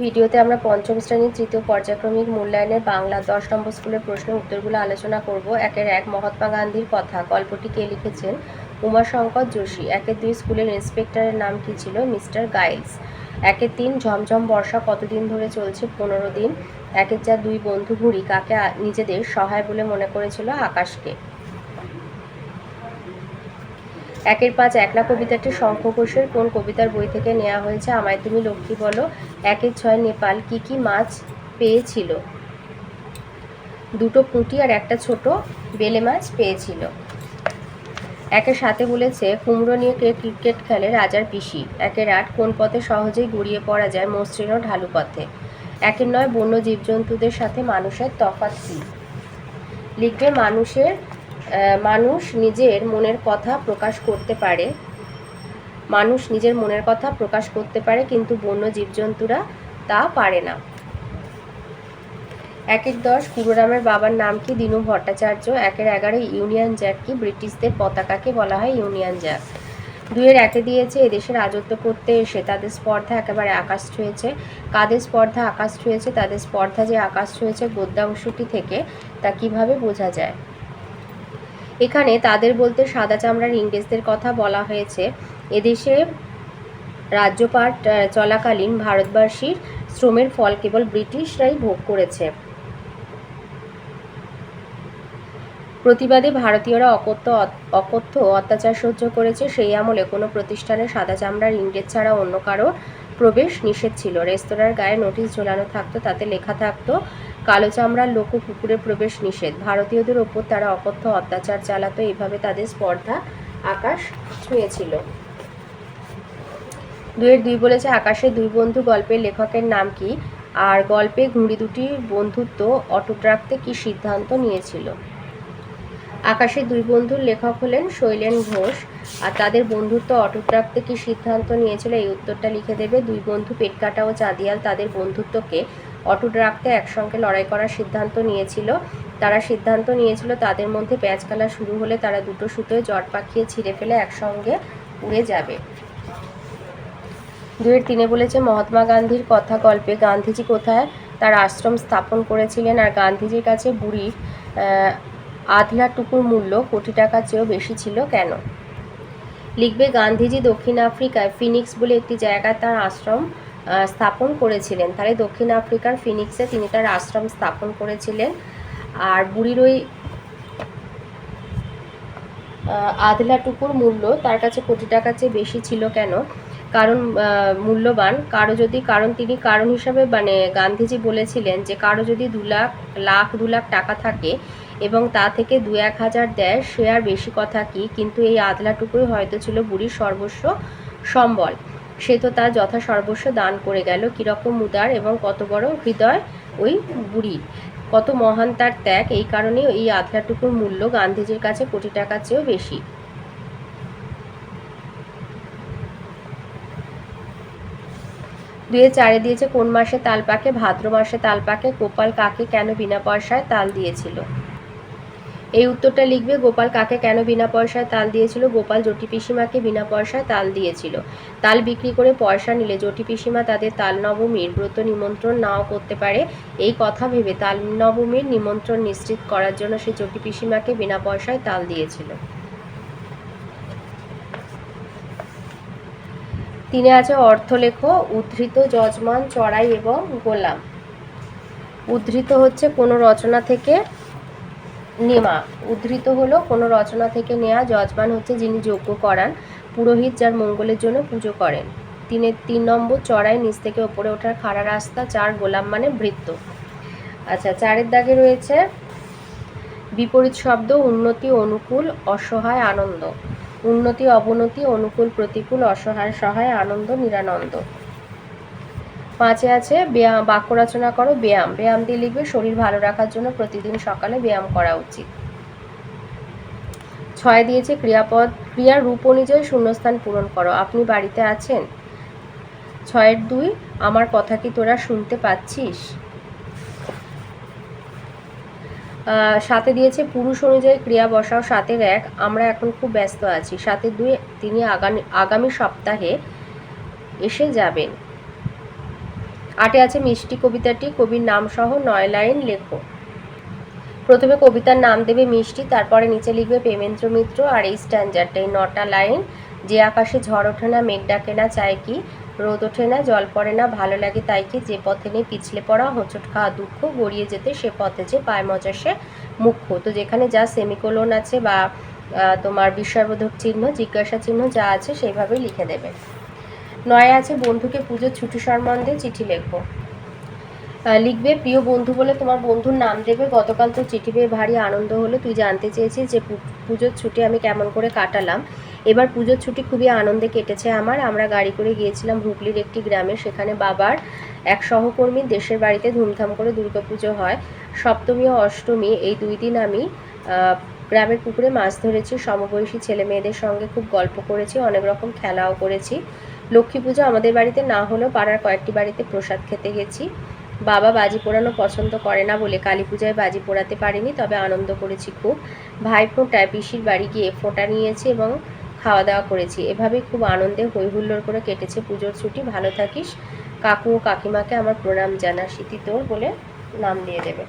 ভিডিওতে আমরা পঞ্চম শ্রেণীর তৃতীয় পর্যায়ক্রমিক মূল্যায়নের বাংলা 10 নম্বর স্কুলের প্রশ্নের উত্তরগুলো আলোচনা করব। 1 মহাত্মা গান্ধীর কথা। গল্পটি কে লিখেছেন? উমাশঙ্কর যোশী। 2 স্কুলের ইন্সপেক্টরের নাম কি ছিল? Mister guys. 3 ঝমঝম বর্ষা কতদিন ধরে চলছে? 15 দিন। 4 দুই বন্ধু বুড়ি কাকে নিজেদের সহায় বলে মনে করেছিল? আকাশকে। 5 একলা কবিতাটি শঙ্খ ঘোষের কোন কবিতার বই থেকে নেওয়া হয়েছে? আমায় তুমি লক্ষ্মী বলো। 6 নেপাল কি মাছ পেয়েছিল? 2 পুঁটি আর একটা ছোট বেলে মাছ পেয়েছিল। 7 বলেছে কুমড়ো নিয়ে কে ক্রিকেট খেলে? রাজার পিসি। 8 কোন পথে সহজেই গড়িয়ে পড়া যায়? মসৃণ ও ঢালু পথে। 9 বন্য জীবজন্তুদের সাথে মানুষের তফাৎ কী? লিখবে মানুষ নিজের মনের কথা প্রকাশ করতে পারে। মানুষ নিজের মনের কথা প্রকাশ করতে পারে, কিন্তু বন্য জীবজন্তুরা তা পারে না। 10 ক্ষুদিরামের বাবার নাম কি? দীনু ভট্টাচার্য। 11 ইউনিয়ন জ্যাক কি? ব্রিটিশদের পতাকাকে বলা হয় ইউনিয়ন জ্যাক। 2 দিয়েছে এদেশে রাজত্ব করতে এসে তাদের স্পর্ধা একেবারে আকাশ ছুঁয়েছে। কাদের স্পর্ধা আকাশ ছুঁয়েছে? তাদের স্পর্ধা যে আকাশ ছুঁয়েছে গদ্যাংশটি থেকে তা কিভাবে বোঝা যায়? এখানে তাদের বলতে সাদা চামড়ার ইংরেজদের কথা বলা হয়েছে। এদেশে রাজ্যপাট চলাকালীন ভারতবাসীর শ্রমের ফল কেবল ব্রিটিশরাই ভোগ করেছে। প্রতিবাদে ভারতীয়রা অকথ্য অত্যাচার সহ্য করেছে। সেই আমলে কোনো প্রতিষ্ঠানে সাদা চামড়ার ইংরেজ ছাড়া অন্য কারো প্রবেশ নিষেধ ছিল। রেস্তোরাঁর গায়ে নোটিশ ঝোলানো থাকতো, তাতে লেখা থাকতো কালো চামড়ার লোক ও কুকুরে প্রবেশ নিষেধ। ভারতীয়দের ওপর তারা অকথ্য অত্যাচার চালাতো। এইভাবে তাদের স্পর্ধা আকাশ ছুঁয়েছিল। 2 বলেছে আকাশের দুই বন্ধু গল্পের লেখকের নাম কি? আর গল্পে ঘুড়ি দুটির বন্ধুত্ব অটুট রাখতে কি সিদ্ধান্ত নিয়েছিল? আকাশের দুই বন্ধুর লেখক হলেন শৈলেন ঘোষ। আর তাদের বন্ধুত্ব অটুট রাখতে কি সিদ্ধান্ত নিয়েছিল? এই উত্তরটা লিখে দেবে। 2 বন্ধু পেটকাটা ও চাঁদিয়াল তাদের বন্ধুত্বকে অটুট রাখতে একসঙ্গে লড়াই করার সিদ্ধান্ত নিয়েছিল। তারা সিদ্ধান্ত নিয়েছিল তাদের মধ্যে প্যাঁচ খেলা শুরু হলে তারা 2 সুতোয় জট পাকিয়ে ছিঁড়ে ফেলে একসঙ্গে উড়ে যাবে। 2 বলেছে মহাত্মা গান্ধীর কথা। গল্পে গান্ধীজি কোথায় তার আশ্রম স্থাপন করেছিলেন? আর গান্ধীজির কাছে বুড়ির আধলাটুকুর মূল্য কোটি টাকার চেয়েও বেশি ছিল কেন? লিখবে গান্ধীজি দক্ষিণ আফ্রিকায় ফিনিক্স বলে একটি জায়গায় তার আশ্রম স্থাপন করেছিলেন। তাহলে দক্ষিণ আফ্রিকার ফিনিক্সে তিনি তার আশ্রম স্থাপন করেছিলেন। আর বুড়ির ওই আধলাটুকুর মূল্য তার কাছে কোটি টাকার চেয়ে বেশি ছিল কেন? কারণ মূল্যবান কারণ তিনি কারণ হিসাবে গান্ধীজি বলেছিলেন যে কারো যদি 2 লাখ টাকা থাকে এবং তা থেকে 2-1 হাজার দেয় সে আর বেশি কথা কি, কিন্তু এই আধলাটুকুই হয়তো ছিল বুড়ির সর্বস্ব সম্বল। সে তো তার যথা সর্বস্ব দান করে গেল। কীরকম উদার এবং কত বড় হৃদয় ওই বুড়ির, কত মহান তার ত্যাগ। এই কারণে এই আধলাটুকুর মূল্য গান্ধীজির কাছে কোটি টাকার চেয়েও বেশি। 2 দিয়েছে কোন মাসে তাল পাকে? ভাদ্র মাসে তাল পাকে। গোপাল কাকে কেন বিনা পয়সায় তাল দিয়েছিল? এই উত্তরটা লিখবে। গোপাল কাকে কেন বিনা পয়সায় তাল দিয়েছিল? গোপাল জটি পিসিমাকে বিনা পয়সায় তাল দিয়েছিল। তাল বিক্রি করে পয়সা নিলে জটি পিসিমা তাদের তাল নবমীর ব্রত নিমন্ত্রণ নাও করতে পারে। এই কথা ভেবে তাল নবমীর নিমন্ত্রণ নিশ্চিত করার জন্য সে জটি পিসিমাকে বিনা পয়সায় তাল দিয়েছিল। 3 আছে অর্থ লেখো। উদ্ধৃত যজমান, চড়াই এবং গোলাম। উদ্ধৃত হচ্ছে কোনো রচনা থেকে নেওয়া। উদ্ধৃত হলো কোনো রচনা থেকে নেওয়া। যজমান হচ্ছে যিনি যজ্ঞ করান। পুরোহিত যার মঙ্গলের জন্য পুজো করেন। 3 নম্বর চড়াই নিচ থেকে ওপরে ওঠার খাড়া রাস্তা। 4 গোলাম মানে ভৃত্য। আচ্ছা 4 দাগে রয়েছে বিপরীত শব্দ। উন্নতি, অনুকূল, অসহায়, আনন্দ। উন্নতি, অবনতি, অনুকূল, প্রতিকূল, অসহায়, সহায়, আনন্দ, নিরানন্দ। 5 আছে ব্যায়াম। বাক্য রচনা করো। ব্যায়াম দিয়ে লিখবে শরীর ভালো রাখার জন্য প্রতিদিন সকালে ব্যায়াম করা উচিত। 6 দিয়েছে ক্রিয়াপদ। ক্রিয়ার রূপ অনুযায়ী শূন্যস্থান পূরণ করো। আপনি বাড়িতে আছেন। 6-2 আমার কথা কি তোরা শুনতে পাচ্ছিস? 7 দিয়েছে পুরুষ অনুযায়ী ক্রিয়া বসাও। 7-1 আমরা এখন খুব ব্যস্ত আছি। 7-2 তিনি আগামী সপ্তাহে এসে যাবেন। 8 আছে মিষ্টি কবিতাটি কবির নাম সহ 9 লাইন লেখো। প্রথমে কবিতার নাম দেবে মিষ্টি, তারপরে নিচে লিখবে প্রেমেন্দ্র মিত্র, আর এই স্ট্যান্ডারটা এই 9টা লাইন। যে আকাশে ঝড় ওঠে না, মেঘ ডাকে না, চায় কি, রোদ ওঠে না, জল পড়ে না, ভালো লাগে তাই কি, যে পথে নেই পিছলে পড়া, হোঁচট খাওয়া দুঃখ, গড়িয়ে যেতে সে পথে যে পায় মজা সে মুখ্য। তো যেখানে যা সেমিকোলন আছে বা তোমার বিস্ময়বোধক চিহ্ন, জিজ্ঞাসা চিহ্ন যা আছে সেইভাবেই লিখে দেবে। 9 আছে বন্ধুকে পুজোর ছুটি সম্বন্ধে চিঠি লেখো। লিখবে প্রিয় বন্ধু বলে তোমার বন্ধুর নাম দেবে। গতকাল তো চিঠি পেয়ে ভারী আনন্দ হলো, তুই জানতে চেয়েছিস যে পুজোর ছুটি আমি কেমন করে কাটালাম। এবার পুজোর ছুটি খুবই আনন্দে কেটেছে আমার। আমরা গাড়ি করে গিয়েছিলাম হুগলির একটি গ্রামে, সেখানে বাবার এক সহকর্মীর দেশের বাড়িতে ধুমধাম করে দুর্গাপুজো হয়। সপ্তমী ও অষ্টমী এই 2 দিন আমি গ্রামের পুকুরে মাছ ধরেছি, সমবয়সী ছেলে মেয়েদের সঙ্গে খুব গল্প করেছি, অনেক রকম খেলাও করেছি। লক্ষ্মী পুজো আমাদের বাড়িতে না হলেও পাড়ার কয়েকটি বাড়িতে প্রসাদ খেতে গেছি। বাবা বাজি পোড়ানো পছন্দ করে না বলে কালী পূজায় বাজি পোড়াতে পারিনি, তবে আনন্দ করেছি খুব। ভাইফোঁটায় পিসির বাড়ি গিয়ে ফোঁটা নিয়েছি এবং খাওয়া দাওয়া করেছি। এভাবেই খুব আনন্দে হই হুল্লোড় করে কেটেছে পুজোর ছুটি। ভালো থাকিস, কাকু ও কাকিমাকে আমার প্রণাম জানা, স্মৃতি তোর বলে নাম দিয়ে দেবে।